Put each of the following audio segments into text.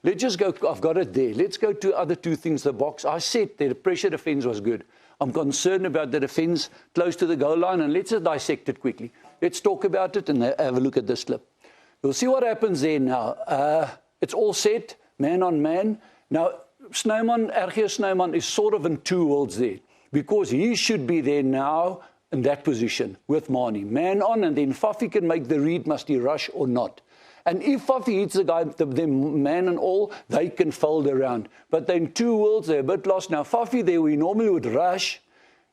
let's just go, I've got it there. Let's go to other two things, the box. I said the pressure defence was good. I'm concerned about the defence close to the goal line, and let's just dissect it quickly. Let's talk about it and have a look at this clip. You'll see what happens there now. It's all set, man on man. Now, RG Snyman is sort of in two worlds there, because he should be there now in that position with Mani. Man on, and then Fafi can make the read, must he rush or not. And if Fafi hits the guy, the man and all, they can fold around. But they're in two worlds, they're a bit lost. Now, Fafi there, we normally would rush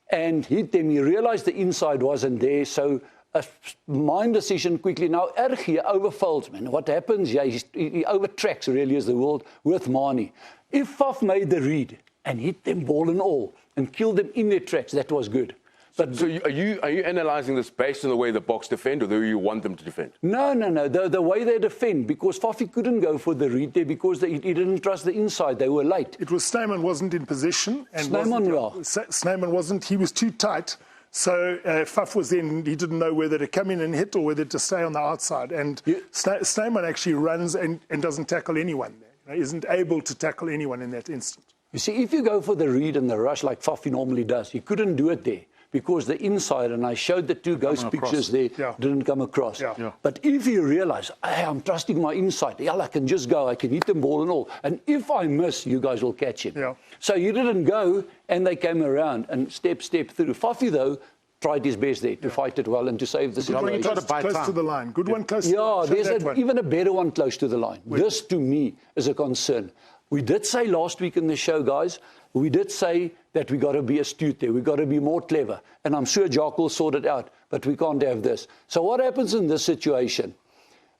and hit them. He realized the inside wasn't there, so a mind decision quickly. Now, RG overfolds, man. What happens? Yeah, he overtracks, really, is the word, with Mani. If Faf made the read and hit them ball and all and killed them in their tracks, that was good. But so are you analysing this based on the way the box defend, or the way you want them to defend? No. The way they defend, because Fafi couldn't go for the read there because he didn't trust the inside. They were late. It was Snyman wasn't in position. And Snyman wasn't. He was too tight. So Faf was in. He didn't know whether to come in and hit or whether to stay on the outside. And Snyman actually runs and doesn't tackle anyone there. He isn't able to tackle anyone in that instant. You see, if you go for the read and the rush like Fafi normally does, he couldn't do it there. Because the inside, and I showed the two ghost pictures there, didn't come across. But if you realise, hey, I'm trusting my inside, I can just go, I can hit them ball and all. And if I miss, you guys will catch him. So he didn't go, and they came around and step through. Fafi, though, tried his best there to fight it well and to save the situation. Close to the line. Good one close to the line. Yeah, there's even a better one close to the line. This, to me, is a concern. We did say last week in the show, guys, we did say that we got to be astute there. We got to be more clever. And I'm sure Jock will sort it out, but we can't have this. So what happens in this situation?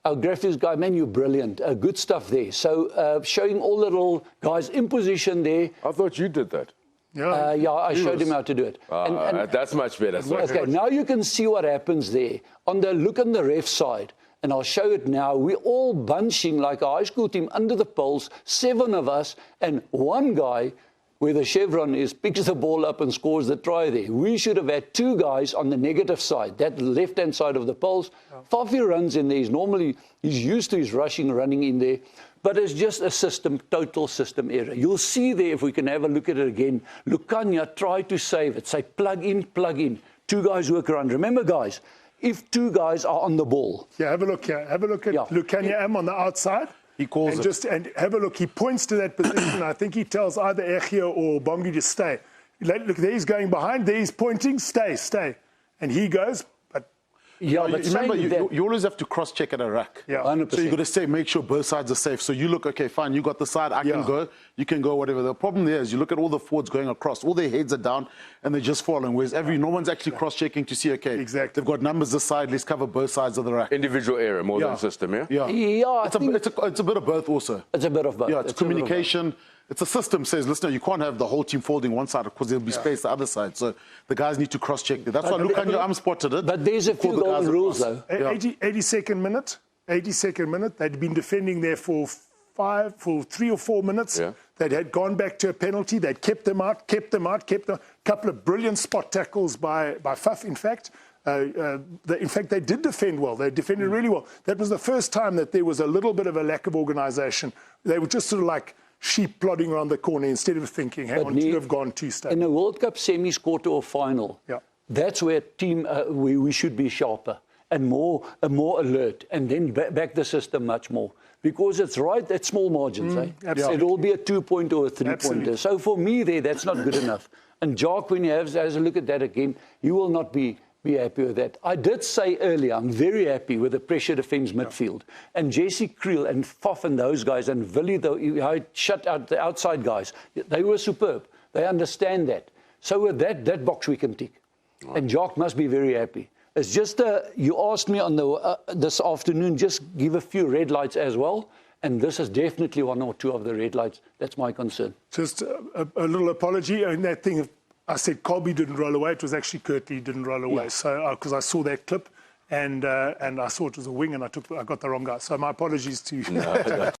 Our graphics guy, man, you're brilliant. Good stuff there. So showing all the little guys in position there. I thought you did that. Yeah, I showed him how to do it. That's much better. Okay, now you can see what happens there. Look on the ref side. And I'll show it now. We're all bunching like a high school team under the poles, 7 of us, and one guy where the chevron is picks the ball up and scores the try there. We should have had 2 guys on the negative side, that left-hand side of the poles. Fafi runs in there. He's used to his running in there. But it's just a total system error. You'll see there, if we can have a look at it again, Lukanya tried to save it. Say, plug in. 2 guys work around. Remember, guys, if 2 guys are on the ball. Yeah, have a look here. Have a look at Lukanya on the outside. He calls and have a look. He points to that position. I think he tells either Echia or Bongi to stay. Look, there he's going behind. There he's pointing. Stay. And he goes. Yeah, but remember, you always have to cross-check at a rack. Yeah, 100%. So you've got to say, make sure both sides are safe. So you look, okay, fine, you got the side, I can go, you can go, whatever. The problem there is you look at all the forwards going across, all their heads are down, and they're just falling, whereas no one's actually cross-checking to see, okay, they've got numbers this side, let's cover both sides of the rack. Individual error more than system, Yeah, it's a bit of both also. It's a bit of both. Yeah, it's communication. It's a system says, listen, you can't have the whole team folding one side because there'll be space the other side. So the guys need to cross-check. That's why Lukanya Am spotted it. But there's a few golden rules, though. 82nd minute. They'd been defending there for 3 or 4 minutes. They had gone back to a penalty. They'd kept them out. A couple of brilliant spot tackles by Faf, in fact. In fact, they did defend well. They defended really well. That was the first time that there was a little bit of a lack of organisation. They were just sort of like sheep plodding around the corner instead of thinking, hang on, to have gone 2 steps. In a World Cup semis, quarter or final, that's where team we should be sharper and more alert, and then back the system much more. Because it's right at small margins. It will be a 2-point or a 3-pointer. So for me there, that's not good enough. And Jock, when he has a look at that again, you will not be happy with that. I did say earlier, I'm very happy with the pressure defence midfield. And Jesse Creel and Faf and those guys, and Willie, though, I shut out the outside guys. They were superb. They understand that. So with that box we can tick. And Jock must be very happy. It's just, you asked me on this afternoon, just give a few red lights as well. And this is definitely 1 or 2 of the red lights. That's my concern. Just a little apology on that thing. I said Colby didn't roll away. It was actually Kirtley didn't roll away. So because I saw that clip and I saw it was a wing and I got the wrong guy. So my apologies to you.